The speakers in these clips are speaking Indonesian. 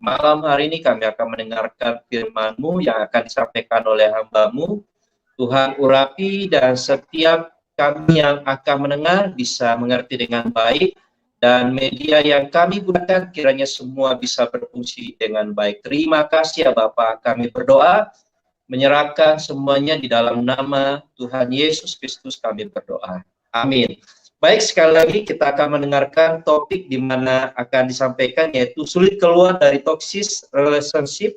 Malam hari ini kami akan mendengarkan firman-Mu yang akan disampaikan oleh hamba-Mu. Tuhan urapi dan setiap kami yang akan mendengar bisa mengerti dengan baik, dan media yang kami gunakan kiranya semua bisa berfungsi dengan baik. Terima kasih ya Bapa, kami berdoa menyerahkan semuanya di dalam nama Tuhan Yesus Kristus kami berdoa. Amin. Baik, sekali lagi kita akan mendengarkan topik di mana akan disampaikan, yaitu sulit keluar dari toxic relationship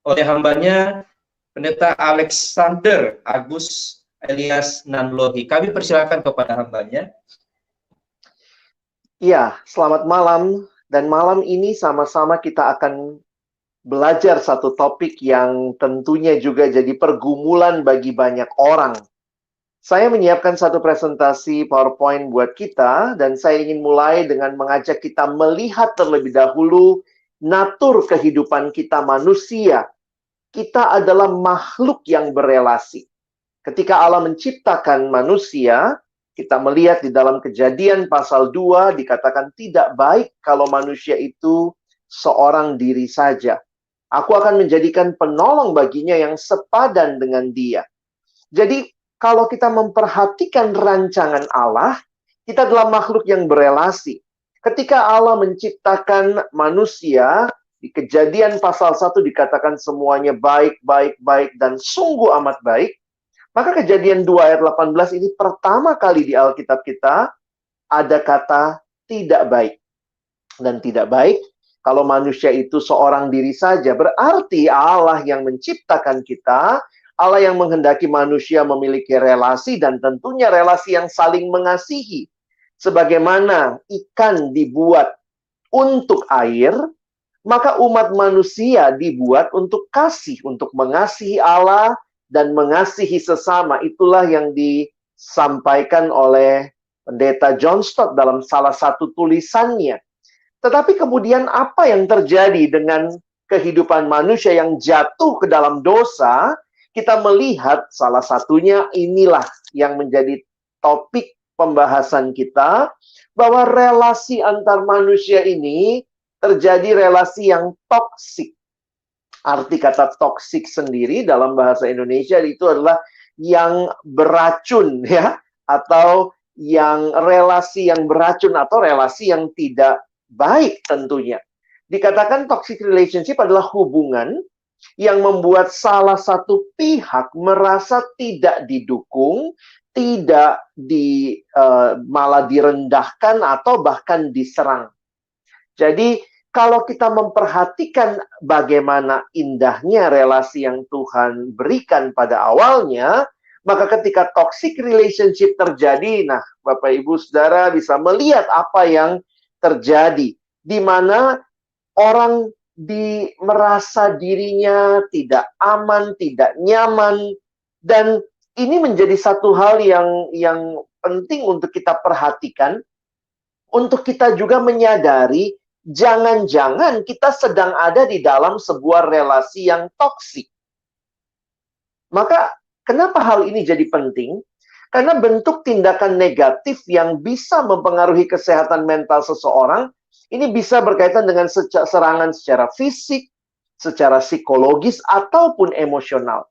oleh hambanya Pendeta Alexander Agus Elias Nanlohi. Kami persilakan kepada hambanya. Ya, selamat malam. Dan malam ini sama-sama kita akan belajar satu topik yang tentunya juga jadi pergumulan bagi banyak orang. Saya menyiapkan satu presentasi PowerPoint buat kita, dan saya ingin mulai dengan mengajak kita melihat terlebih dahulu natur kehidupan kita manusia. Kita adalah makhluk yang berelasi. Ketika Allah menciptakan manusia, kita melihat di dalam Kejadian pasal 2 dikatakan tidak baik kalau manusia itu seorang diri saja. Aku akan menjadikan penolong baginya yang sepadan dengan dia. Jadi, kalau kita memperhatikan rancangan Allah, kita adalah makhluk yang berelasi. Ketika Allah menciptakan manusia, di Kejadian pasal 1 dikatakan semuanya baik, baik, baik, dan sungguh amat baik. Maka Kejadian 2 ayat 18 ini pertama kali di Alkitab kita ada kata tidak baik. Dan tidak baik kalau manusia itu seorang diri saja. Berarti Allah yang menciptakan kita, Allah yang menghendaki manusia memiliki relasi, dan tentunya relasi yang saling mengasihi. Sebagaimana ikan dibuat untuk air, maka umat manusia dibuat untuk kasih, untuk mengasihi Allah dan mengasihi sesama. Itulah yang disampaikan oleh Pendeta John Stott dalam salah satu tulisannya. Tetapi kemudian apa yang terjadi dengan kehidupan manusia yang jatuh ke dalam dosa? Kita melihat salah satunya inilah yang menjadi topik pembahasan kita, bahwa relasi antar manusia ini terjadi relasi yang toksik. Arti kata toksik sendiri dalam bahasa Indonesia itu adalah yang beracun, ya, atau yang relasi yang beracun, atau relasi yang tidak baik tentunya. Dikatakan toxic relationship adalah hubungan yang membuat salah satu pihak merasa tidak didukung, malah direndahkan atau bahkan diserang. Jadi kalau kita memperhatikan bagaimana indahnya relasi yang Tuhan berikan pada awalnya, maka ketika toxic relationship terjadi, nah Bapak Ibu Saudara bisa melihat apa yang terjadi, di mana orang merasa dirinya tidak aman, tidak nyaman, dan ini menjadi satu hal yang penting untuk kita perhatikan, untuk kita juga menyadari, jangan-jangan kita sedang ada di dalam sebuah relasi yang toksik. Maka, kenapa hal ini jadi penting? Karena bentuk tindakan negatif yang bisa mempengaruhi kesehatan mental seseorang, ini bisa berkaitan dengan serangan secara fisik, secara psikologis, ataupun emosional.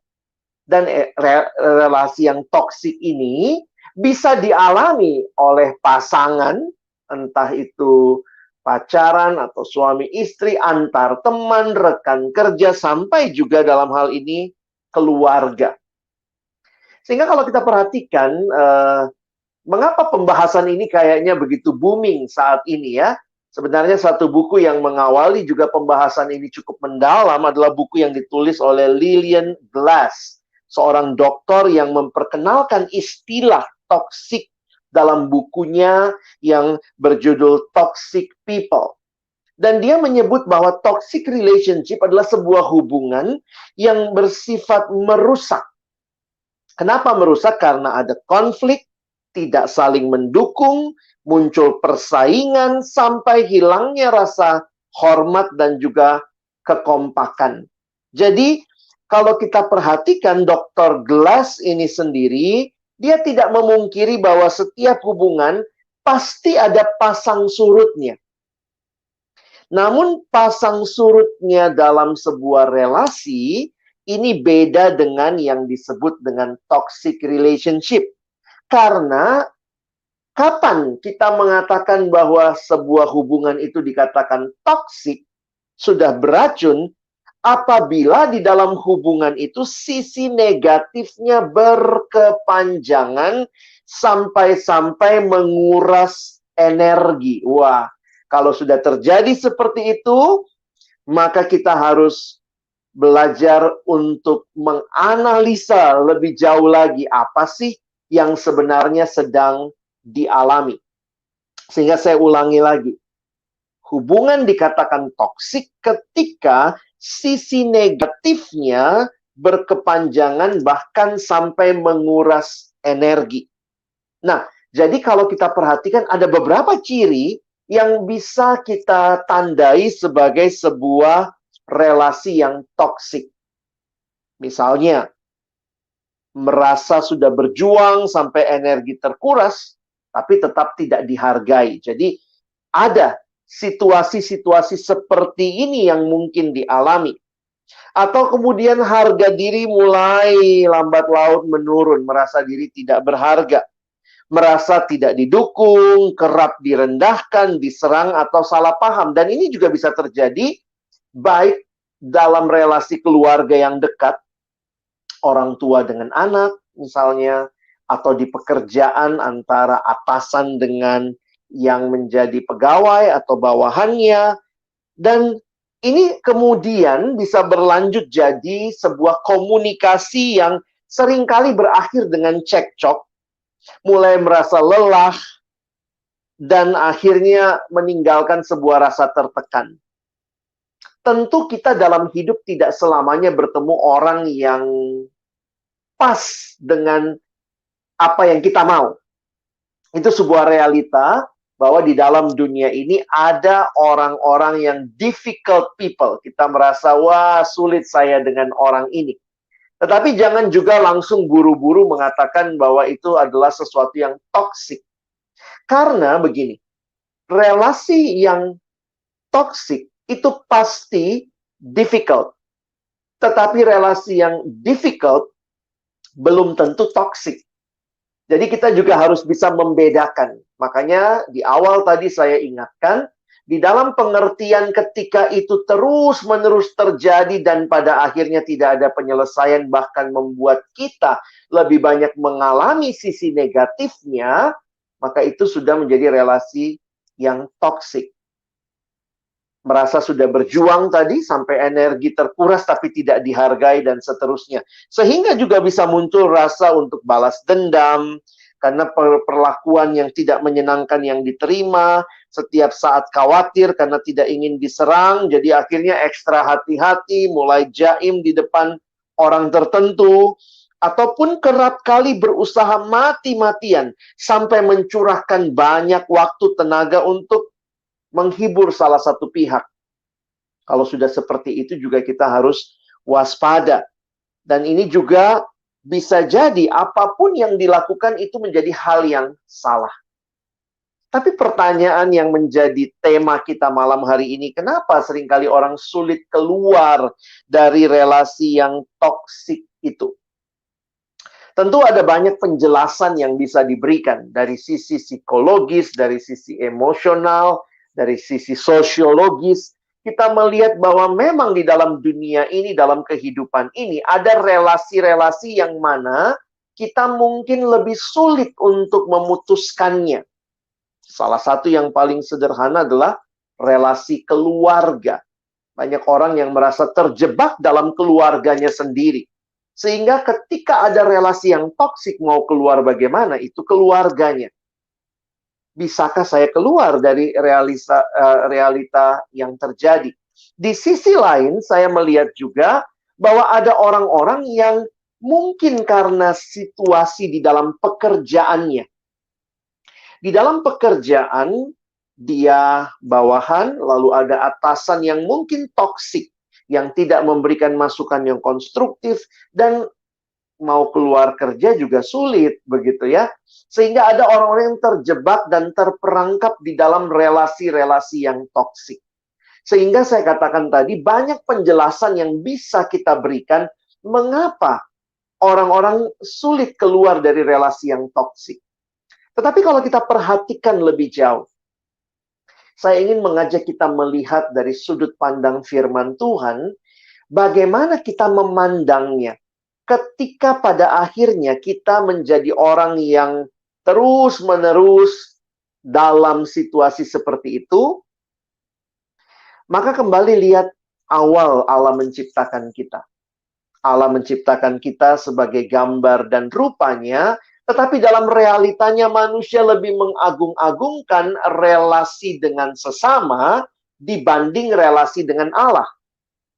Dan relasi yang toksik ini bisa dialami oleh pasangan, entah itu pacaran atau suami istri, antar teman, rekan kerja, sampai juga dalam hal ini keluarga. Sehingga kalau kita perhatikan, mengapa pembahasan ini kayaknya begitu booming saat ini ya? Sebenarnya satu buku yang mengawali juga pembahasan ini cukup mendalam adalah buku yang ditulis oleh Lillian Glass, seorang dokter yang memperkenalkan istilah toxic dalam bukunya yang berjudul Toxic People. Dan dia menyebut bahwa toxic relationship adalah sebuah hubungan yang bersifat merusak. Kenapa merusak? Karena ada konflik, tidak saling mendukung, muncul persaingan, sampai hilangnya rasa hormat dan juga kekompakan. Jadi, kalau kita perhatikan Dr. Glass ini sendiri, dia tidak memungkiri bahwa setiap hubungan pasti ada pasang surutnya. Namun pasang surutnya dalam sebuah relasi, ini beda dengan yang disebut dengan toxic relationship. Karena kapan kita mengatakan bahwa sebuah hubungan itu dikatakan toksik, sudah beracun, apabila di dalam hubungan itu sisi negatifnya berkepanjangan sampai-sampai menguras energi. Wah, kalau sudah terjadi seperti itu, maka kita harus belajar untuk menganalisa lebih jauh lagi apa sih yang sebenarnya sedang dialami. Sehingga saya ulangi lagi. Hubungan dikatakan toksik ketika sisi negatifnya berkepanjangan bahkan sampai menguras energi. Nah, jadi kalau kita perhatikan ada beberapa ciri yang bisa kita tandai sebagai sebuah relasi yang toksik. Misalnya, merasa sudah berjuang sampai energi terkuras, tapi tetap tidak dihargai. Jadi, ada situasi-situasi seperti ini yang mungkin dialami. Atau kemudian harga diri mulai lambat laun menurun, merasa diri tidak berharga, merasa tidak didukung, kerap direndahkan, diserang, atau salah paham. Dan ini juga bisa terjadi baik dalam relasi keluarga yang dekat, orang tua dengan anak misalnya, atau di pekerjaan antara atasan dengan yang menjadi pegawai atau bawahannya. Dan ini kemudian bisa berlanjut jadi sebuah komunikasi yang seringkali berakhir dengan cekcok, mulai merasa lelah, dan akhirnya meninggalkan sebuah rasa tertekan. Tentu kita dalam hidup tidak selamanya bertemu orang yang pas dengan apa yang kita mau. Itu sebuah realita bahwa di dalam dunia ini ada orang-orang yang difficult people. Kita merasa, wah sulit saya dengan orang ini. Tetapi jangan juga langsung buru-buru mengatakan bahwa itu adalah sesuatu yang toksik. Karena begini, relasi yang toksik itu pasti difficult. Tetapi relasi yang difficult belum tentu toksik. Jadi kita juga harus bisa membedakan. Makanya di awal tadi saya ingatkan, di dalam pengertian ketika itu terus-menerus terjadi dan pada akhirnya tidak ada penyelesaian, bahkan membuat kita lebih banyak mengalami sisi negatifnya, maka itu sudah menjadi relasi yang toksik. Merasa sudah berjuang tadi sampai energi terkuras tapi tidak dihargai dan seterusnya. Sehingga juga bisa muncul rasa untuk balas dendam karena perlakuan yang tidak menyenangkan yang diterima, setiap saat khawatir karena tidak ingin diserang, jadi akhirnya ekstra hati-hati, mulai jaim di depan orang tertentu, ataupun kerap kali berusaha mati-matian sampai mencurahkan banyak waktu tenaga untuk menghibur salah satu pihak. Kalau sudah seperti itu juga kita harus waspada. Dan ini juga bisa jadi apapun yang dilakukan itu menjadi hal yang salah. Tapi pertanyaan yang menjadi tema kita malam hari ini, kenapa seringkali orang sulit keluar dari relasi yang toksik itu? Tentu ada banyak penjelasan yang bisa diberikan dari sisi psikologis, dari sisi emosional, dari sisi sosiologis. Kita melihat bahwa memang di dalam dunia ini, dalam kehidupan ini, ada relasi-relasi yang mana kita mungkin lebih sulit untuk memutuskannya. Salah satu yang paling sederhana adalah relasi keluarga. Banyak orang yang merasa terjebak dalam keluarganya sendiri. Sehingga ketika ada relasi yang toksik mau keluar bagaimana, itu keluarganya. Bisakah saya keluar dari realita yang terjadi? Di sisi lain, saya melihat juga bahwa ada orang-orang yang mungkin karena situasi di dalam pekerjaannya. Di dalam pekerjaan, dia bawahan, lalu ada atasan yang mungkin toksik, yang tidak memberikan masukan yang konstruktif, dan mau keluar kerja juga sulit, begitu ya. Sehingga ada orang-orang yang terjebak dan terperangkap di dalam relasi-relasi yang toksik. Sehingga saya katakan tadi, banyak penjelasan yang bisa kita berikan mengapa orang-orang sulit keluar dari relasi yang toksik. Tetapi kalau kita perhatikan lebih jauh, saya ingin mengajak kita melihat dari sudut pandang firman Tuhan, bagaimana kita memandangnya. Ketika pada akhirnya kita menjadi orang yang terus-menerus dalam situasi seperti itu, maka kembali lihat awal Allah menciptakan kita. Allah menciptakan kita sebagai gambar dan rupanya, tetapi dalam realitanya manusia lebih mengagung-agungkan relasi dengan sesama dibanding relasi dengan Allah.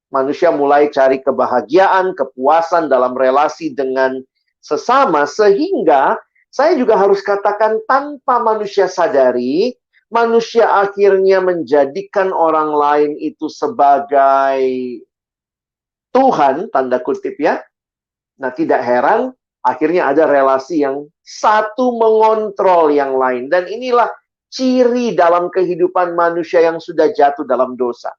Manusia mulai cari kebahagiaan, kepuasan dalam relasi dengan sesama, sehingga saya juga harus katakan tanpa manusia sadari, manusia akhirnya menjadikan orang lain itu sebagai Tuhan, tanda kutip ya. Nah, tidak heran, akhirnya ada relasi yang satu mengontrol yang lain. Dan inilah ciri dalam kehidupan manusia yang sudah jatuh dalam dosa.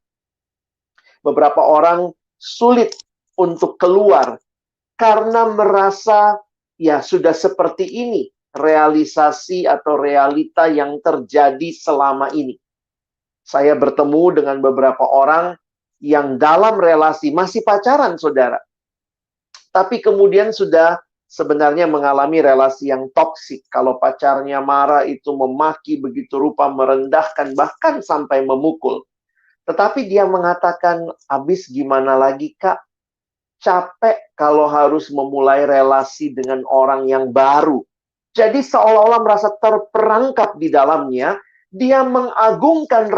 Beberapa orang sulit untuk keluar karena merasa ya sudah seperti ini realisasi atau realita yang terjadi selama ini. Saya bertemu dengan beberapa orang yang dalam relasi masih pacaran, saudara. Tapi kemudian sudah sebenarnya mengalami relasi yang toksik. Kalau pacarnya marah itu memaki begitu rupa, merendahkan, bahkan sampai memukul. Tetapi dia mengatakan, habis gimana lagi kak? Capek kalau harus memulai relasi dengan orang yang baru. Jadi seolah-olah merasa terperangkap di dalamnya, dia mengagungkan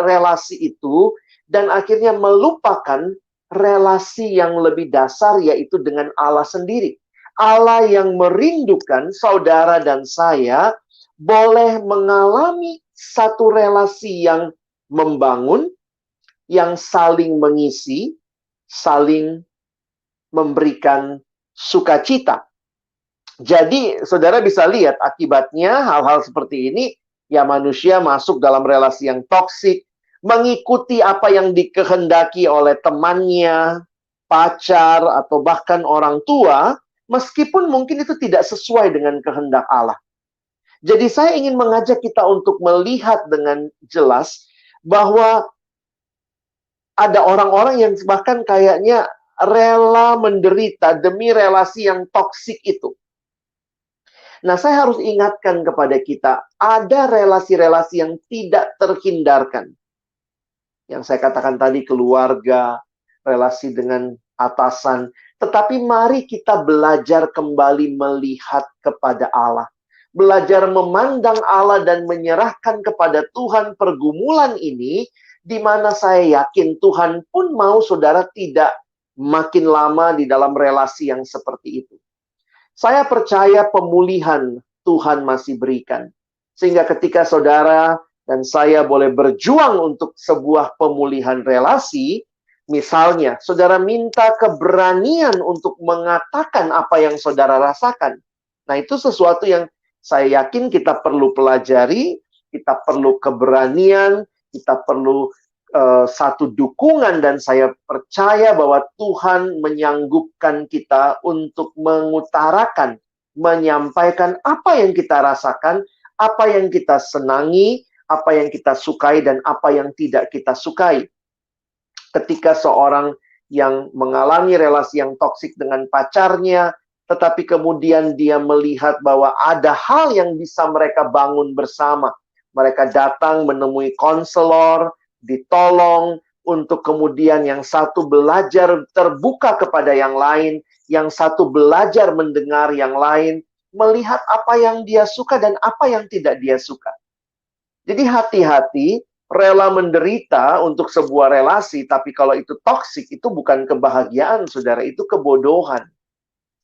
relasi itu, dan akhirnya melupakan relasi yang lebih dasar, yaitu dengan Allah sendiri. Allah yang merindukan saudara dan saya boleh mengalami satu relasi yang membangun, yang saling mengisi, saling memberikan sukacita. Jadi, saudara bisa lihat akibatnya hal-hal seperti ini, ya manusia masuk dalam relasi yang toksik, mengikuti apa yang dikehendaki oleh temannya, pacar, atau bahkan orang tua, meskipun mungkin itu tidak sesuai dengan kehendak Allah. Jadi saya ingin mengajak kita untuk melihat dengan jelas bahwa ada orang-orang yang bahkan kayaknya rela menderita demi relasi yang toksik itu. Nah, saya harus ingatkan kepada kita, ada relasi-relasi yang tidak terhindarkan. Yang saya katakan tadi, keluarga, relasi dengan atasan. Tetapi mari kita belajar kembali melihat kepada Allah. Belajar memandang Allah dan menyerahkan kepada Tuhan pergumulan ini, di mana saya yakin Tuhan pun mau saudara tidak makin lama di dalam relasi yang seperti itu. Saya percaya pemulihan Tuhan masih berikan. Sehingga ketika saudara dan saya boleh berjuang untuk sebuah pemulihan relasi, misalnya saudara minta keberanian untuk mengatakan apa yang saudara rasakan. Nah, itu sesuatu yang saya yakin kita perlu pelajari, kita perlu keberanian, kita perlu satu dukungan, dan saya percaya bahwa Tuhan menyanggupkan kita untuk mengutarakan, menyampaikan apa yang kita rasakan, apa yang kita senangi, apa yang kita sukai, dan apa yang tidak kita sukai. Ketika seorang yang mengalami relasi yang toksik dengan pacarnya, tetapi kemudian dia melihat bahwa ada hal yang bisa mereka bangun bersama. Mereka datang menemui konselor, ditolong, untuk kemudian yang satu belajar terbuka kepada yang lain, yang satu belajar mendengar yang lain, melihat apa yang dia suka dan apa yang tidak dia suka. Jadi hati-hati, rela menderita untuk sebuah relasi, tapi kalau itu toksik, itu bukan kebahagiaan, saudara, itu kebodohan.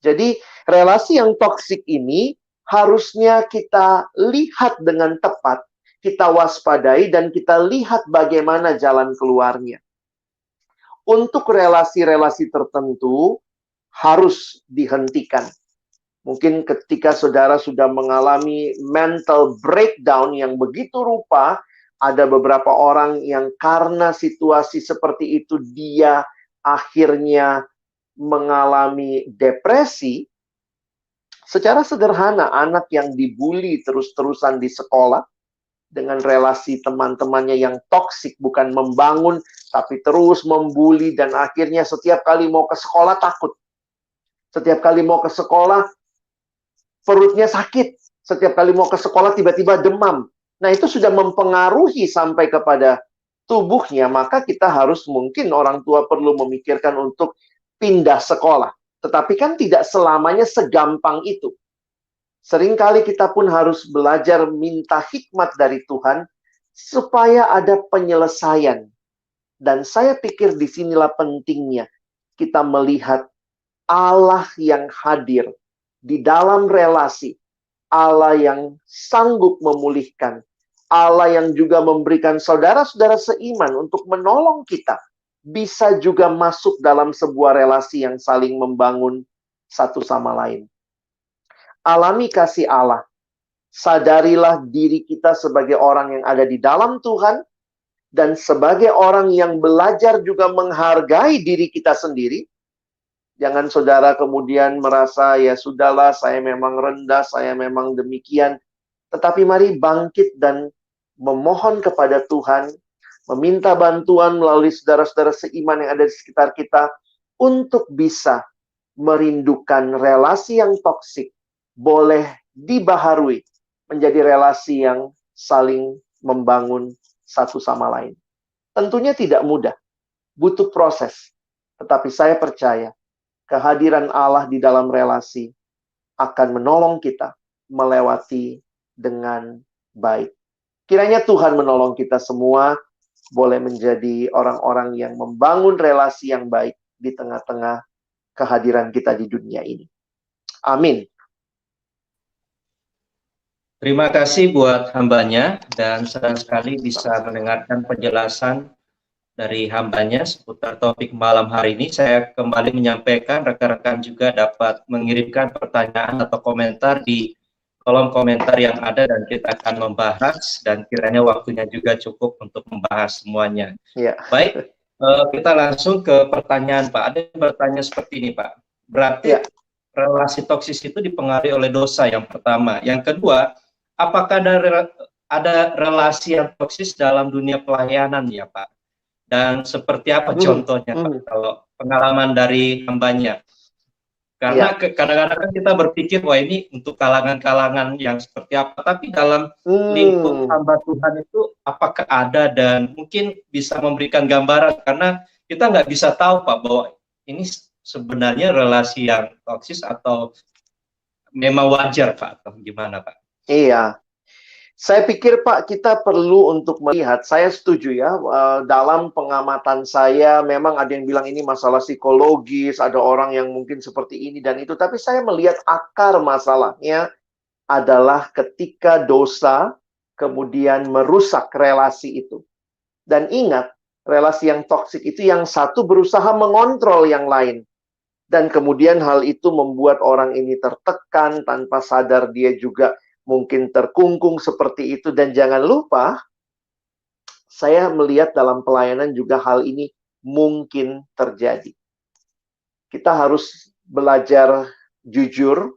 Jadi relasi yang toksik ini harusnya kita lihat dengan tepat, kita waspadai, dan kita lihat bagaimana jalan keluarnya. Untuk relasi-relasi tertentu harus dihentikan. Mungkin ketika saudara sudah mengalami mental breakdown yang begitu rupa, Ada beberapa orang yang karena situasi seperti itu dia akhirnya mengalami depresi. Secara sederhana, anak yang dibully terus-terusan di sekolah dengan relasi teman-temannya yang toksik, bukan membangun, tapi terus membuli, dan akhirnya setiap kali mau ke sekolah takut. Setiap kali mau ke sekolah, perutnya sakit. Setiap kali mau ke sekolah, tiba-tiba demam. Nah, itu sudah mempengaruhi sampai kepada tubuhnya, maka kita harus, mungkin orang tua perlu memikirkan untuk pindah sekolah. Tetapi kan tidak selamanya segampang itu. Seringkali kita pun harus belajar minta hikmat dari Tuhan supaya ada penyelesaian. Dan saya pikir disinilah pentingnya kita melihat Allah yang hadir di dalam relasi, Allah yang sanggup memulihkan, Allah yang juga memberikan saudara-saudara seiman untuk menolong kita bisa juga masuk dalam sebuah relasi yang saling membangun satu sama lain. Alami kasih Allah. Sadarilah diri kita sebagai orang yang ada di dalam Tuhan, dan sebagai orang yang belajar juga menghargai diri kita sendiri. Jangan saudara kemudian merasa, ya sudahlah, saya memang rendah, saya memang demikian. Tetapi mari bangkit dan memohon kepada Tuhan, meminta bantuan melalui saudara-saudara seiman yang ada di sekitar kita, untuk bisa merindukan relasi yang toksik, boleh dibaharui menjadi relasi yang saling membangun satu sama lain. Tentunya tidak mudah, butuh proses. Tetapi saya percaya, kehadiran Allah di dalam relasi akan menolong kita melewati dengan baik. Kiranya Tuhan menolong kita semua, boleh menjadi orang-orang yang membangun relasi yang baik di tengah-tengah kehadiran kita di dunia ini. Amin. Terima kasih buat hambanya, dan senang sekali bisa mendengarkan penjelasan dari hambanya seputar topik malam hari ini. Saya kembali menyampaikan rekan-rekan juga dapat mengirimkan pertanyaan atau komentar di kolom komentar yang ada, dan kita akan membahas, dan kiranya waktunya juga cukup untuk membahas semuanya. Ya. Baik, kita langsung ke pertanyaan, Pak. Ada yang bertanya seperti ini, Pak. Berarti relasi toksis itu dipengaruhi oleh dosa, yang pertama. Yang kedua, apakah ada relasi yang toksis dalam dunia pelayanan ya, Pak? Dan seperti apa contohnya, Pak, kalau pengalaman dari hambanya? Karena kadang-kadang kan kita berpikir, wah ini untuk kalangan-kalangan yang seperti apa, tapi dalam lingkup hamba Tuhan itu apakah ada, dan mungkin bisa memberikan gambaran, karena kita nggak bisa tahu, Pak, bahwa ini sebenarnya relasi yang toksis atau memang wajar, Pak, atau gimana, Pak? Iya. Saya pikir, Pak, kita perlu untuk melihat, saya setuju ya, dalam pengamatan saya, memang ada yang bilang ini masalah psikologis, ada orang yang mungkin seperti ini dan itu, tapi saya melihat akar masalahnya adalah ketika dosa kemudian merusak relasi itu. Dan ingat, relasi yang toksik itu yang satu berusaha mengontrol yang lain. Dan kemudian hal itu membuat orang ini tertekan, tanpa sadar dia juga mungkin terkungkung seperti itu. Dan jangan lupa, saya melihat dalam pelayanan juga hal ini mungkin terjadi. Kita harus belajar jujur,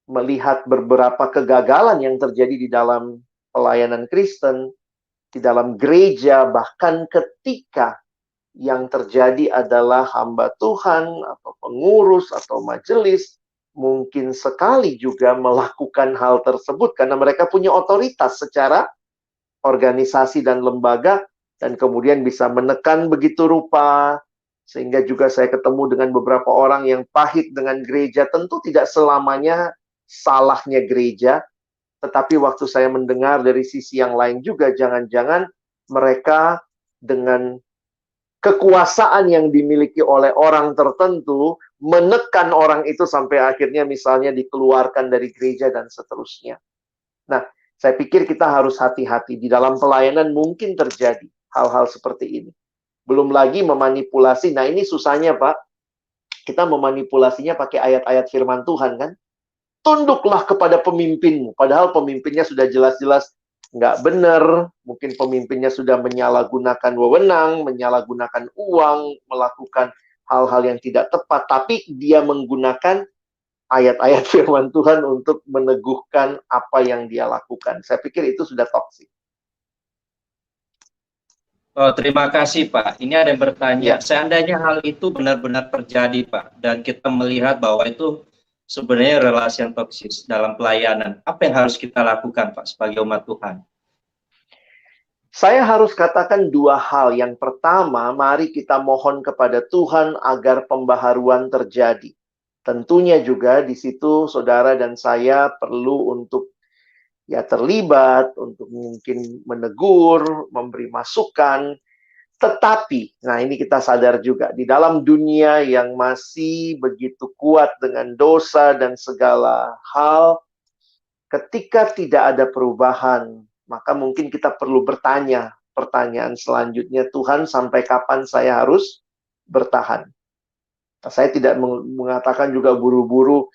melihat beberapa kegagalan yang terjadi di dalam pelayanan Kristen, di dalam gereja, bahkan ketika yang terjadi adalah hamba Tuhan, atau pengurus, atau majelis, mungkin sekali juga melakukan hal tersebut karena mereka punya otoritas secara organisasi dan lembaga, dan kemudian bisa menekan begitu rupa, sehingga juga saya ketemu dengan beberapa orang yang pahit dengan gereja. Tentu tidak selamanya salahnya gereja, tetapi waktu saya mendengar dari sisi yang lain juga, jangan-jangan mereka dengan kekuasaan yang dimiliki oleh orang tertentu menekan orang itu sampai akhirnya misalnya dikeluarkan dari gereja dan seterusnya. Nah, saya pikir kita harus hati-hati. Di dalam pelayanan mungkin terjadi hal-hal seperti ini. Belum lagi memanipulasi. Nah, ini susahnya, Pak. Kita memanipulasinya pakai ayat-ayat firman Tuhan, kan? Tunduklah kepada pemimpinmu. Padahal pemimpinnya sudah jelas-jelas nggak benar, mungkin pemimpinnya sudah menyalahgunakan wewenang, menyalahgunakan uang, melakukan hal-hal yang tidak tepat, tapi dia menggunakan ayat-ayat firman Tuhan untuk meneguhkan apa yang dia lakukan. Saya pikir itu sudah toksik. Oh, terima kasih Pak. Ini ada yang bertanya, Ya. seandainya hal itu benar-benar terjadi Pak, dan kita melihat bahwa itu sebenarnya relasi yang toksis dalam pelayanan, apa yang harus kita lakukan Pak sebagai umat Tuhan? Saya harus katakan dua hal. Yang pertama, mari kita mohon kepada Tuhan agar pembaharuan terjadi. Tentunya juga di situ saudara dan saya perlu untuk terlibat, untuk mungkin menegur, memberi masukan. Tetapi, nah ini kita sadar juga, di dalam dunia yang masih begitu kuat dengan dosa dan segala hal, ketika tidak ada perubahan, maka mungkin kita perlu bertanya, pertanyaan selanjutnya, Tuhan sampai kapan saya harus bertahan? Nah, saya tidak mengatakan juga buru-buru,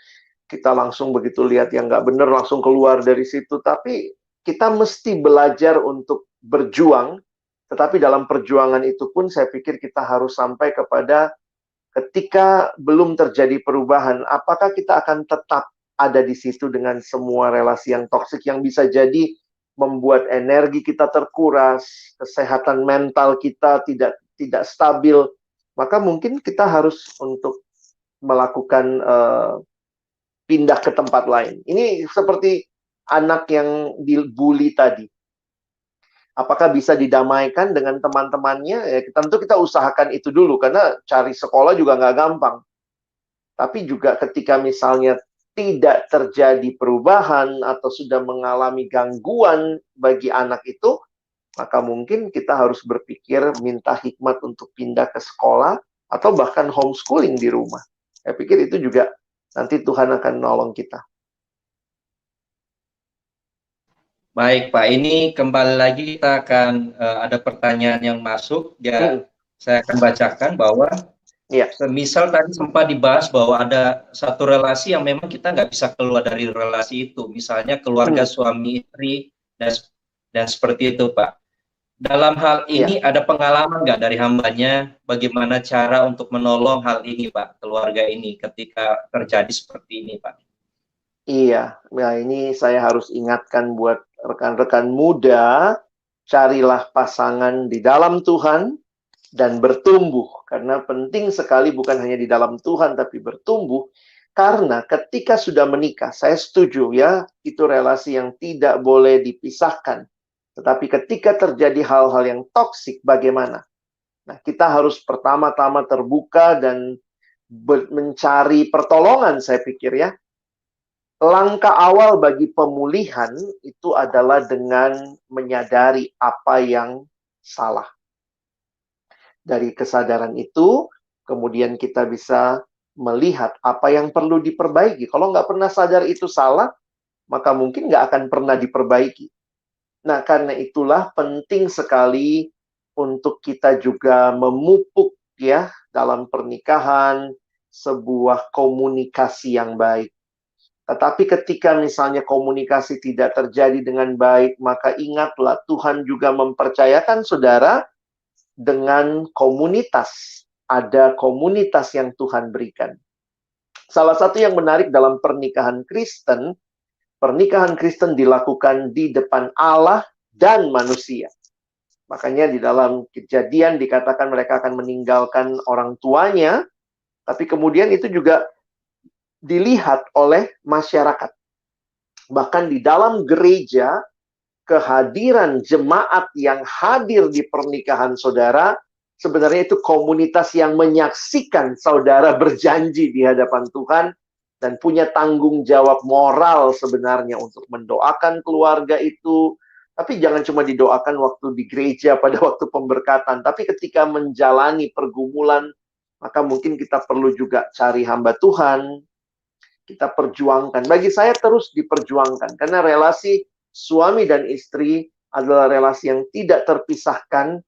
kita langsung begitu lihat yang nggak benar, langsung keluar dari situ. Tapi kita mesti belajar untuk berjuang, tetapi dalam perjuangan itu pun saya pikir kita harus sampai kepada ketika belum terjadi perubahan, apakah kita akan tetap ada di situ dengan semua relasi yang toksik yang bisa jadi membuat energi kita terkuras, kesehatan mental kita tidak stabil, maka mungkin kita harus untuk melakukan pindah ke tempat lain. Ini seperti anak yang dibully tadi. Apakah bisa didamaikan dengan teman-temannya? Ya, tentu kita usahakan itu dulu, karena cari sekolah juga nggak gampang. Tapi juga ketika misalnya tidak terjadi perubahan atau sudah mengalami gangguan bagi anak itu, maka mungkin kita harus berpikir minta hikmat untuk pindah ke sekolah atau bahkan homeschooling di rumah. Saya pikir itu juga nanti Tuhan akan nolong kita. Baik Pak, ini kembali lagi kita akan ada pertanyaan yang masuk. Ya, saya akan bacakan bahwa misal tadi sempat dibahas bahwa ada satu relasi yang memang kita nggak bisa keluar dari relasi itu, misalnya keluarga suami istri dan seperti itu Pak. Dalam hal ini ada pengalaman nggak dari hambanya bagaimana cara untuk menolong hal ini Pak, keluarga ini ketika terjadi seperti ini Pak? Iya, nah ini saya harus ingatkan buat rekan-rekan muda, carilah pasangan di dalam Tuhan dan bertumbuh. Karena penting sekali bukan hanya di dalam Tuhan, tapi bertumbuh. Karena ketika sudah menikah, saya setuju ya, itu relasi yang tidak boleh dipisahkan. Tetapi ketika terjadi hal-hal yang toksik, bagaimana? Nah, kita harus pertama-tama terbuka dan mencari pertolongan, saya pikir ya. Langkah awal bagi pemulihan itu adalah dengan menyadari apa yang salah. Dari kesadaran itu, kemudian kita bisa melihat apa yang perlu diperbaiki. Kalau nggak pernah sadar itu salah, maka mungkin nggak akan pernah diperbaiki. Nah, karena itulah penting sekali untuk kita juga memupuk ya dalam pernikahan sebuah komunikasi yang baik. Tetapi ketika misalnya komunikasi tidak terjadi dengan baik, maka ingatlah Tuhan juga mempercayakan saudara dengan komunitas. Ada komunitas yang Tuhan berikan. Salah satu yang menarik dalam pernikahan Kristen dilakukan di depan Allah dan manusia. Makanya di dalam Kejadian dikatakan mereka akan meninggalkan orang tuanya, tapi kemudian itu juga dilihat oleh masyarakat. Bahkan di dalam gereja, kehadiran jemaat yang hadir di pernikahan saudara, sebenarnya itu komunitas yang menyaksikan saudara berjanji di hadapan Tuhan, dan punya tanggung jawab moral sebenarnya untuk mendoakan keluarga itu. Tapi jangan cuma didoakan waktu di gereja pada waktu pemberkatan, tapi ketika menjalani pergumulan, maka mungkin kita perlu juga cari hamba Tuhan, kita perjuangkan. Bagi saya terus diperjuangkan, karena relasi suami dan istri adalah relasi yang tidak terpisahkan.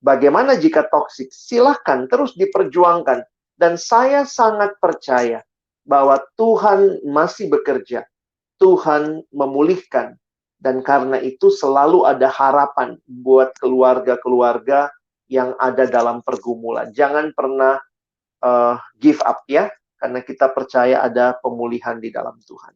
Bagaimana jika toksik? Silahkan terus diperjuangkan. Dan saya sangat percaya bahwa Tuhan masih bekerja. Tuhan memulihkan. Dan karena itu selalu ada harapan buat keluarga-keluarga yang ada dalam pergumulan. Jangan pernah give up ya, karena kita percaya ada pemulihan di dalam Tuhan.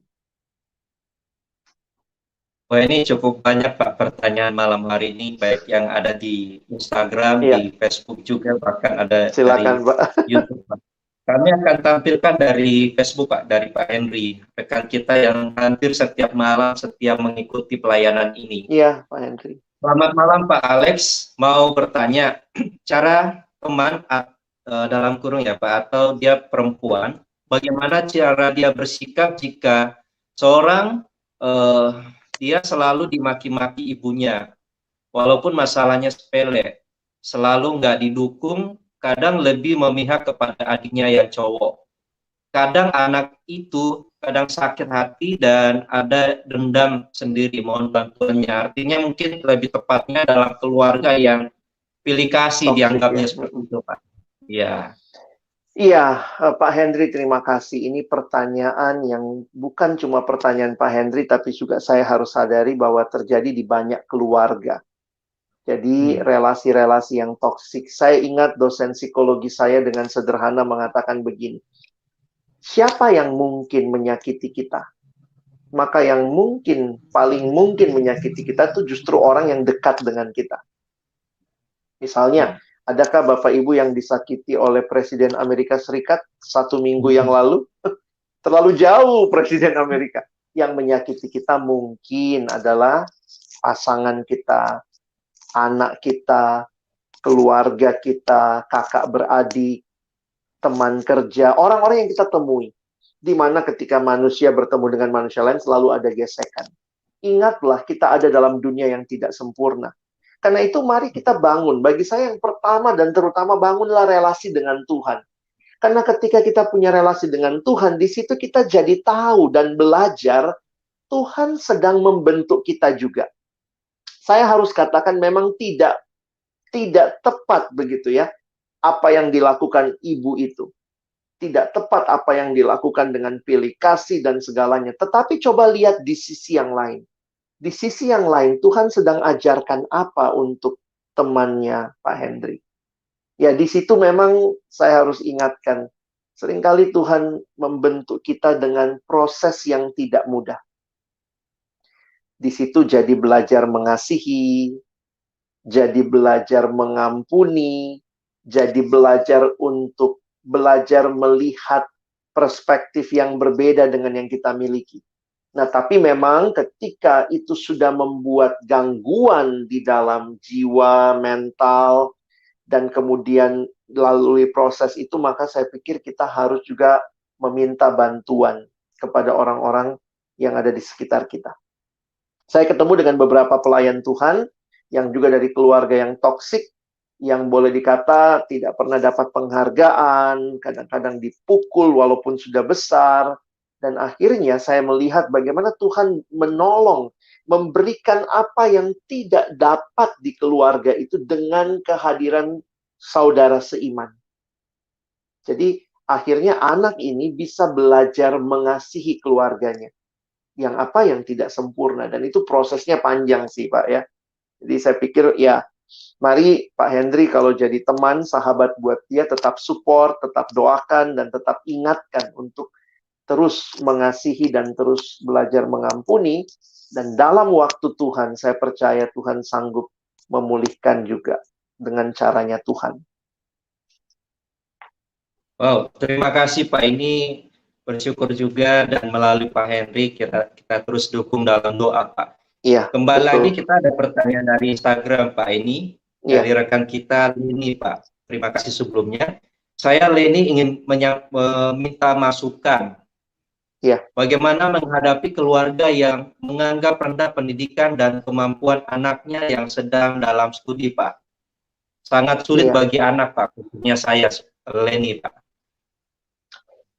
Wah, ini cukup banyak Pak pertanyaan malam hari ini, baik yang ada di Instagram, di Facebook juga, bahkan ada Silakan, dari Pak. YouTube Pak. Kami akan tampilkan dari Facebook Pak, dari Pak Henry, rekan kita yang hampir setiap malam setiap mengikuti pelayanan ini. Iya, Pak Henry. Selamat malam Pak Alex, mau bertanya, cara teman dalam kurung ya Pak, atau dia perempuan, bagaimana cara dia bersikap jika seorang dia selalu dimaki-maki ibunya, walaupun masalahnya sepele, selalu nggak didukung, kadang lebih memihak kepada adiknya yang cowok. Kadang anak itu kadang sakit hati dan ada dendam sendiri, mohon bantuannya. Artinya mungkin lebih tepatnya dalam keluarga yang pilih kasih dianggapnya seperti itu Pak. Ya. Iya, Pak Henry, terima kasih. Ini pertanyaan yang bukan cuma pertanyaan Pak Henry, tapi juga saya harus sadari bahwa terjadi di banyak keluarga. Jadi relasi-relasi yang toksik. Saya ingat dosen psikologi saya dengan sederhana mengatakan begini. Siapa yang mungkin menyakiti kita? Maka yang paling mungkin menyakiti kita itu justru orang yang dekat dengan kita. Misalnya, adakah Bapak Ibu yang disakiti oleh Presiden Amerika Serikat 1 minggu yang lalu? Terlalu jauh Presiden Amerika. Yang menyakiti kita mungkin adalah pasangan kita, anak kita, keluarga kita, kakak beradik, teman kerja, orang-orang yang kita temui. Di mana ketika manusia bertemu dengan manusia lain selalu ada gesekan. Ingatlah, kita ada dalam dunia yang tidak sempurna. Karena itu mari kita bangun. Bagi saya yang pertama dan terutama bangunlah relasi dengan Tuhan. Karena ketika kita punya relasi dengan Tuhan, di situ kita jadi tahu dan belajar Tuhan sedang membentuk kita juga. Saya harus katakan memang tidak tepat begitu ya apa yang dilakukan ibu itu. Tidak tepat apa yang dilakukan dengan pilih kasih dan segalanya. Tetapi coba lihat di sisi yang lain. Di sisi yang lain, Tuhan sedang ajarkan apa untuk temannya Pak Henry. Ya, di situ memang saya harus ingatkan, seringkali Tuhan membentuk kita dengan proses yang tidak mudah. Di situ jadi belajar mengasihi, jadi belajar mengampuni, jadi belajar untuk belajar melihat perspektif yang berbeda dengan yang kita miliki. Nah, tapi memang ketika itu sudah membuat gangguan di dalam jiwa, mental, dan kemudian melalui proses itu, maka saya pikir kita harus juga meminta bantuan kepada orang-orang yang ada di sekitar kita. Saya ketemu dengan beberapa pelayan Tuhan yang juga dari keluarga yang toksik, yang boleh dikata tidak pernah dapat penghargaan, kadang-kadang dipukul walaupun sudah besar. Dan akhirnya saya melihat bagaimana Tuhan menolong, memberikan apa yang tidak dapat di keluarga itu dengan kehadiran saudara seiman. Jadi akhirnya anak ini bisa belajar mengasihi keluarganya. Yang apa yang tidak sempurna. Dan itu prosesnya panjang sih Pak ya. Jadi saya pikir ya, mari Pak Henry kalau jadi teman, sahabat buat dia, tetap support, tetap doakan, dan tetap ingatkan untuk terus mengasihi dan terus belajar mengampuni. Dan dalam waktu Tuhan, saya percaya Tuhan sanggup memulihkan juga dengan caranya Tuhan. Wow, terima kasih Pak. Ini bersyukur juga dan melalui Pak Henry kita terus dukung dalam doa Pak. Iya. Kembali lagi kita ada pertanyaan dari Instagram Pak ini dari rekan kita Leni Pak. Terima kasih sebelumnya. Saya Leni ingin meminta masukan. Ya. Bagaimana menghadapi keluarga yang menganggap rendah pendidikan dan kemampuan anaknya yang sedang dalam studi, Pak? Sangat sulit bagi anak, Pak. Khususnya saya, Leni, Pak.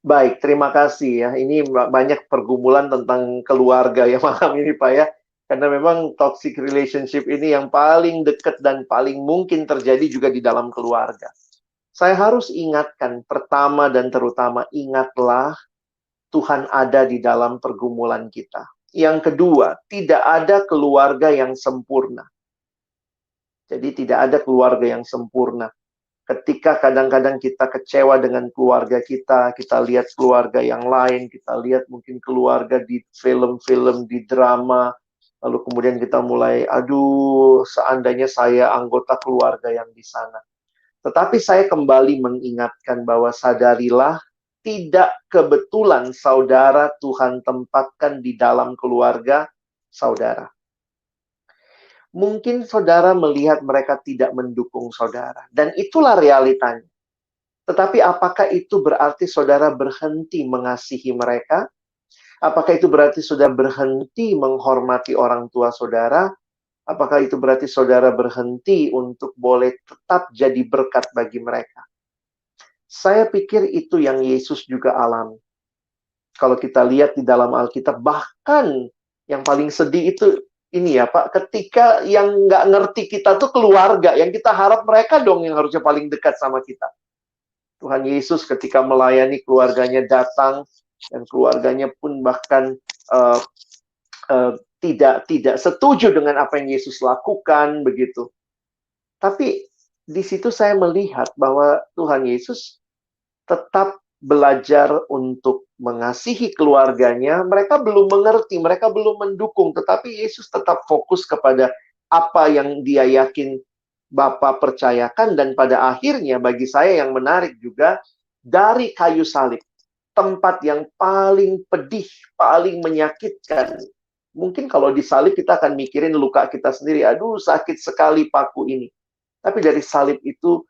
Baik, terima kasih ya. Ini banyak pergumulan tentang keluarga ya malam ini, Pak ya. Karena memang toxic relationship ini yang paling dekat dan paling mungkin terjadi juga di dalam keluarga. Saya harus ingatkan, pertama dan terutama, ingatlah Tuhan ada di dalam pergumulan kita. Yang kedua, tidak ada keluarga yang sempurna. Jadi tidak ada keluarga yang sempurna. Ketika kadang-kadang kita kecewa dengan keluarga kita lihat keluarga yang lain, kita lihat mungkin keluarga di film-film, di drama, lalu kemudian kita mulai, aduh, seandainya saya anggota keluarga yang di sana. Tetapi saya kembali mengingatkan bahwa sadarilah, tidak kebetulan saudara Tuhan tempatkan di dalam keluarga saudara. Mungkin saudara melihat mereka tidak mendukung saudara. Dan itulah realitanya. Tetapi apakah itu berarti saudara berhenti mengasihi mereka? Apakah itu berarti saudara berhenti menghormati orang tua saudara? Apakah itu berarti saudara berhenti untuk boleh tetap jadi berkat bagi mereka? Saya pikir itu yang Yesus juga alami. Kalau kita lihat di dalam Alkitab, bahkan yang paling sedih itu ini ya Pak, ketika yang nggak ngerti kita tuh keluarga, yang kita harap mereka dong yang harusnya paling dekat sama kita. Tuhan Yesus ketika melayani keluarganya datang, dan keluarganya pun bahkan tidak setuju dengan apa yang Yesus lakukan, begitu. Tapi di situ saya melihat bahwa Tuhan Yesus tetap belajar untuk mengasihi keluarganya. Mereka belum mengerti, mereka belum mendukung, tetapi Yesus tetap fokus kepada apa yang dia yakin Bapa percayakan. Dan pada akhirnya bagi saya yang menarik juga, dari kayu salib, tempat yang paling pedih, paling menyakitkan. Mungkin kalau disalib kita akan mikirin luka kita sendiri, aduh sakit sekali paku ini. Tapi dari salib itu,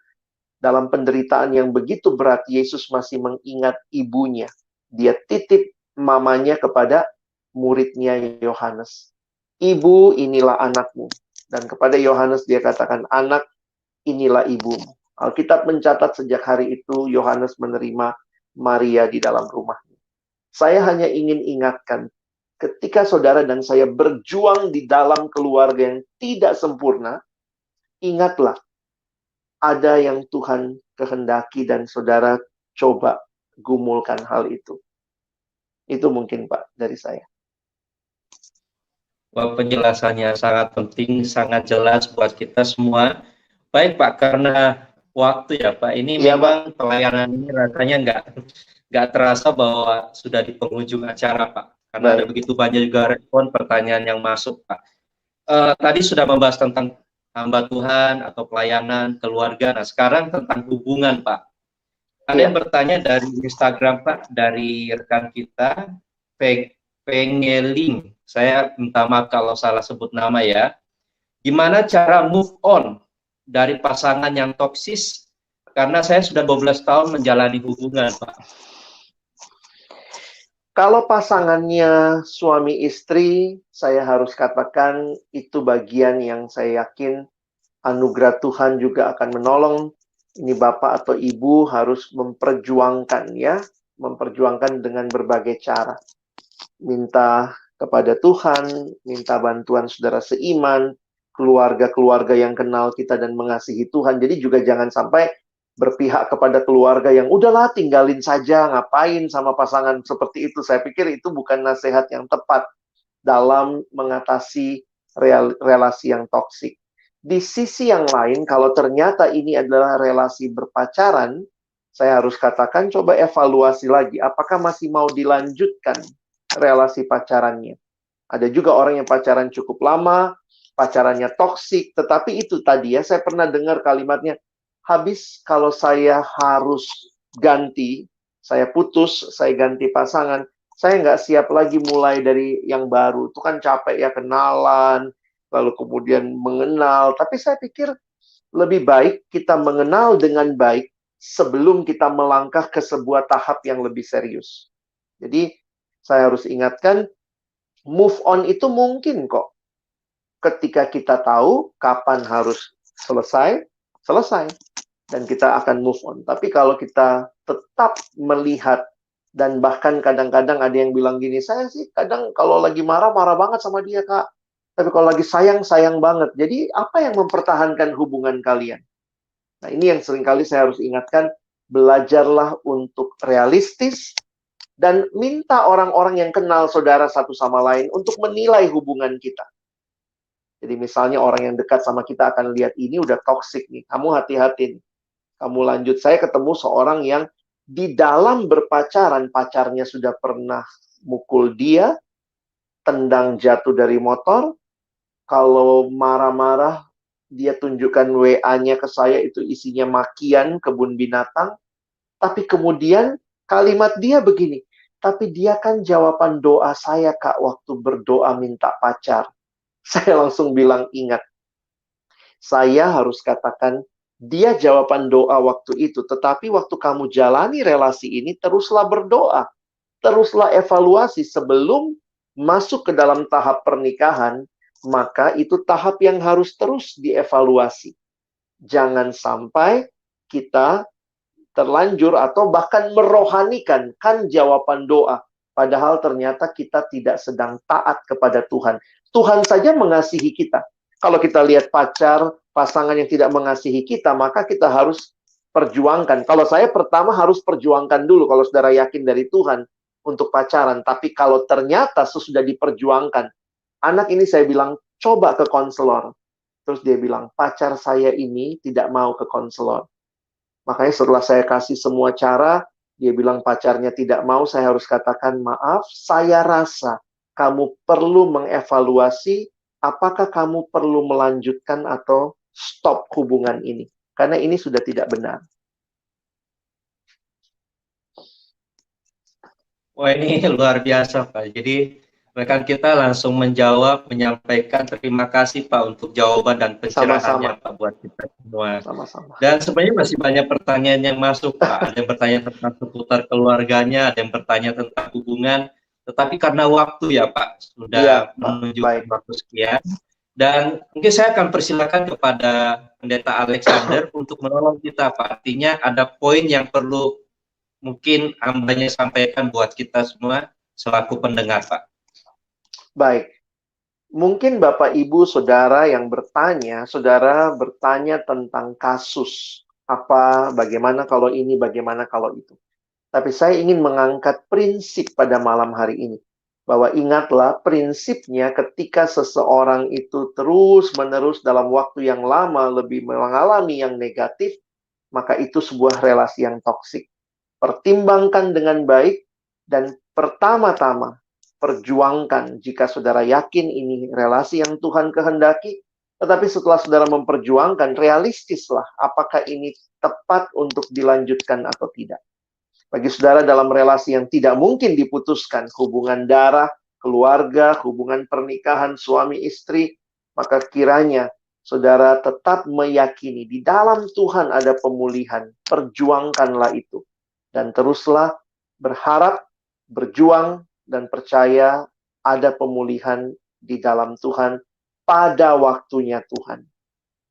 dalam penderitaan yang begitu berat, Yesus masih mengingat ibunya. Dia titip mamanya kepada muridnya Yohanes. Ibu, inilah anakmu. Dan kepada Yohanes dia katakan, anak, inilah ibumu. Alkitab mencatat sejak hari itu Yohanes menerima Maria di dalam rumahnya. Saya hanya ingin ingatkan, ketika saudara dan saya berjuang di dalam keluarga yang tidak sempurna, ingatlah, ada yang Tuhan kehendaki dan saudara coba gumulkan hal itu. Itu mungkin Pak dari saya. Wah, penjelasannya sangat penting, sangat jelas buat kita semua. Baik Pak, karena waktu ya Pak, ini Ya, memang pelayanan ini rasanya nggak terasa bahwa sudah di penghujung acara Pak. Karena ada begitu banyak juga respon pertanyaan yang masuk Pak. Tadi sudah membahas tentang hamba Tuhan atau pelayanan, keluarga. Nah, sekarang tentang hubungan, Pak. Ada yang bertanya dari Instagram, Pak, dari rekan kita, Pengeling. Saya minta maaf kalau salah sebut nama ya. Gimana cara move on dari pasangan yang toksis? Karena saya sudah 12 tahun menjalani hubungan, Pak. Kalau pasangannya suami istri, saya harus katakan itu bagian yang saya yakin anugerah Tuhan juga akan menolong. Ini bapak atau ibu harus memperjuangkan ya, memperjuangkan dengan berbagai cara. Minta kepada Tuhan, minta bantuan saudara seiman, keluarga-keluarga yang kenal kita dan mengasihi Tuhan. Jadi juga jangan sampai berpihak kepada keluarga yang udahlah tinggalin saja, ngapain sama pasangan seperti itu. Saya pikir itu bukan nasihat yang tepat dalam mengatasi relasi yang toksik. Di sisi yang lain, kalau ternyata ini adalah relasi berpacaran, saya harus katakan coba evaluasi lagi, apakah masih mau dilanjutkan relasi pacarannya. Ada juga orang yang pacaran cukup lama, pacarannya toksik, tetapi itu tadi ya, saya pernah dengar kalimatnya, habis kalau saya harus ganti, saya putus, saya ganti pasangan, saya nggak siap lagi mulai dari yang baru. Itu kan capek ya, kenalan, lalu kemudian mengenal. Tapi saya pikir lebih baik kita mengenal dengan baik sebelum kita melangkah ke sebuah tahap yang lebih serius. Jadi saya harus ingatkan, move on itu mungkin kok. Ketika kita tahu kapan harus selesai, selesai. Dan kita akan move on. Tapi kalau kita tetap melihat, dan bahkan kadang-kadang ada yang bilang gini, saya sih kadang kalau lagi marah, marah banget sama dia, Kak. Tapi kalau lagi sayang, sayang banget. Jadi apa yang mempertahankan hubungan kalian? Nah ini yang seringkali saya harus ingatkan, belajarlah untuk realistis, dan minta orang-orang yang kenal saudara satu sama lain untuk menilai hubungan kita. Jadi misalnya orang yang dekat sama kita akan lihat ini udah toksik nih, kamu hati-hati nih. Kamu lanjut, saya ketemu seorang yang di dalam berpacaran, pacarnya sudah pernah mukul dia, tendang jatuh dari motor, kalau marah-marah, dia tunjukkan WA-nya ke saya, itu isinya makian kebun binatang, tapi kemudian kalimat dia begini, tapi dia kan jawaban doa saya, Kak, waktu berdoa minta pacar. Saya langsung bilang, ingat, saya harus katakan, dia jawaban doa waktu itu, tetapi waktu kamu jalani relasi ini, teruslah berdoa. Teruslah evaluasi sebelum masuk ke dalam tahap pernikahan, maka itu tahap yang harus terus dievaluasi. Jangan sampai kita terlanjur atau bahkan merohanikan kan jawaban doa. Padahal ternyata kita tidak sedang taat kepada Tuhan. Tuhan saja mengasihi kita. Kalau kita lihat pacar, pasangan yang tidak mengasihi kita, maka kita harus perjuangkan. Kalau saya pertama harus perjuangkan dulu, kalau saudara yakin dari Tuhan untuk pacaran. Tapi kalau ternyata sesudah diperjuangkan, anak ini saya bilang, coba ke konselor. Terus dia bilang, pacar saya ini tidak mau ke konselor. Makanya setelah saya kasih semua cara, dia bilang pacarnya tidak mau, saya harus katakan, maaf, saya rasa kamu perlu mengevaluasi apakah kamu perlu melanjutkan atau stop hubungan ini. Karena ini sudah tidak benar. Wah, ini luar biasa, Pak. Jadi rekan kita langsung menjawab, menyampaikan terima kasih Pak untuk jawaban dan pencerahannya Pak buat kita semua. Sama-sama. Dan sebenarnya masih banyak pertanyaan yang masuk Pak. Ada yang bertanya tentang seputar keluarganya, ada yang bertanya tentang hubungan. Tetapi karena waktu ya Pak, sudah menunjukkan waktu sekian. Dan mungkin saya akan persilakan kepada Pendeta Alexander untuk menolong kita Pak. Artinya ada poin yang perlu mungkin hambanya sampaikan buat kita semua selaku pendengar Pak. Baik. Mungkin Bapak, Ibu, Saudara yang bertanya, Saudara bertanya tentang kasus. Apa, bagaimana kalau ini, bagaimana kalau itu. Tapi saya ingin mengangkat prinsip pada malam hari ini. Bahwa ingatlah prinsipnya ketika seseorang itu terus-menerus dalam waktu yang lama lebih mengalami yang negatif, maka itu sebuah relasi yang toksik. Pertimbangkan dengan baik dan pertama-tama perjuangkan jika saudara yakin ini relasi yang Tuhan kehendaki, tetapi setelah saudara memperjuangkan, realistislah apakah ini tepat untuk dilanjutkan atau tidak. Bagi saudara dalam relasi yang tidak mungkin diputuskan, hubungan darah, keluarga, hubungan pernikahan, suami istri, maka kiranya saudara tetap meyakini di dalam Tuhan ada pemulihan. Perjuangkanlah itu. Dan teruslah berharap, berjuang, dan percaya ada pemulihan di dalam Tuhan pada waktunya Tuhan.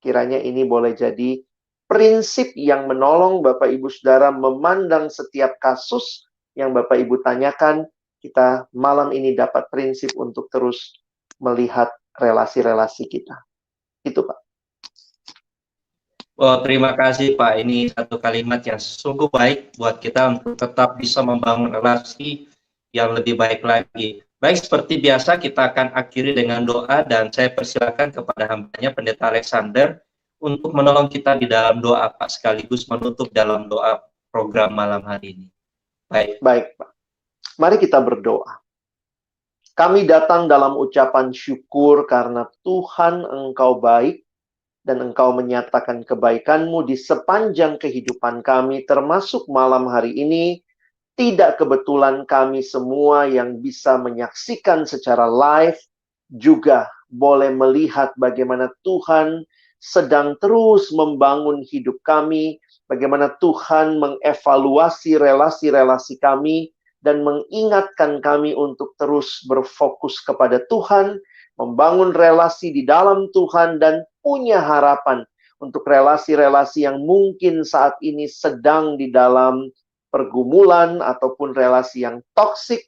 Kiranya ini boleh jadi prinsip yang menolong Bapak Ibu Saudara memandang setiap kasus yang Bapak Ibu tanyakan. Kita malam ini dapat prinsip untuk terus melihat relasi-relasi kita. Itu Pak. Oh, terima kasih Pak. Ini satu kalimat yang sungguh baik buat kita untuk tetap bisa membangun relasi yang lebih baik lagi. Baik, seperti biasa kita akan akhiri dengan doa dan saya persilakan kepada hambanya Pendeta Alexander untuk menolong kita di dalam doa Pak, sekaligus menutup dalam doa program malam hari ini. Baik Pak. Mari kita berdoa. Kami datang dalam ucapan syukur karena Tuhan Engkau baik dan Engkau menyatakan kebaikan-Mu di sepanjang kehidupan kami, termasuk malam hari ini. Tidak kebetulan kami semua yang bisa menyaksikan secara live juga boleh melihat bagaimana Tuhan sedang terus membangun hidup kami, bagaimana Tuhan mengevaluasi relasi-relasi kami, dan mengingatkan kami untuk terus berfokus kepada Tuhan, membangun relasi di dalam Tuhan, dan punya harapan untuk relasi-relasi yang mungkin saat ini sedang di dalam pergumulan ataupun relasi yang toksik.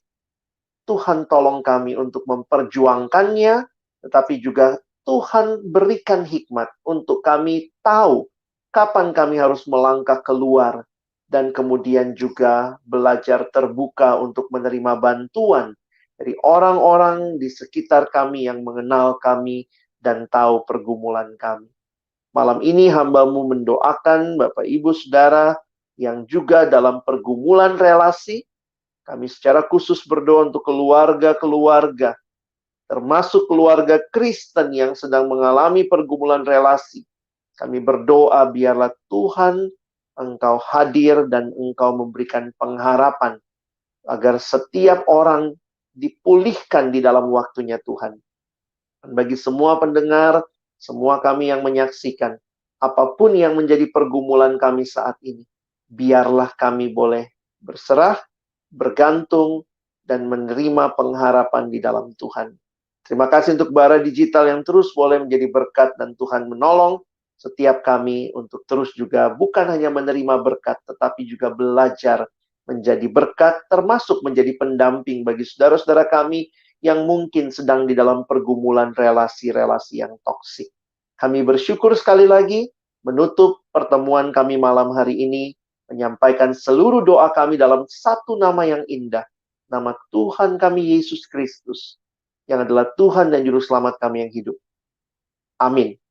Tuhan tolong kami untuk memperjuangkannya, tetapi juga Tuhan berikan hikmat untuk kami tahu kapan kami harus melangkah keluar dan kemudian juga belajar terbuka untuk menerima bantuan dari orang-orang di sekitar kami yang mengenal kami dan tahu pergumulan kami. Malam ini hamba-Mu mendoakan Bapak Ibu Saudara yang juga dalam pergumulan relasi. Kami secara khusus berdoa untuk keluarga-keluarga, termasuk keluarga Kristen yang sedang mengalami pergumulan relasi. Kami berdoa biarlah Tuhan Engkau hadir dan Engkau memberikan pengharapan agar setiap orang dipulihkan di dalam waktunya Tuhan. Dan bagi semua pendengar, semua kami yang menyaksikan, apapun yang menjadi pergumulan kami saat ini, biarlah kami boleh berserah, bergantung, dan menerima pengharapan di dalam Tuhan. Terima kasih untuk Bara Digital yang terus boleh menjadi berkat dan Tuhan menolong setiap kami untuk terus juga bukan hanya menerima berkat, tetapi juga belajar menjadi berkat, termasuk menjadi pendamping bagi saudara-saudara kami yang mungkin sedang di dalam pergumulan relasi-relasi yang toksik. Kami bersyukur sekali lagi menutup pertemuan kami malam hari ini, menyampaikan seluruh doa kami dalam satu nama yang indah, nama Tuhan kami Yesus Kristus, yang adalah Tuhan dan Juru Selamat kami yang hidup. Amin.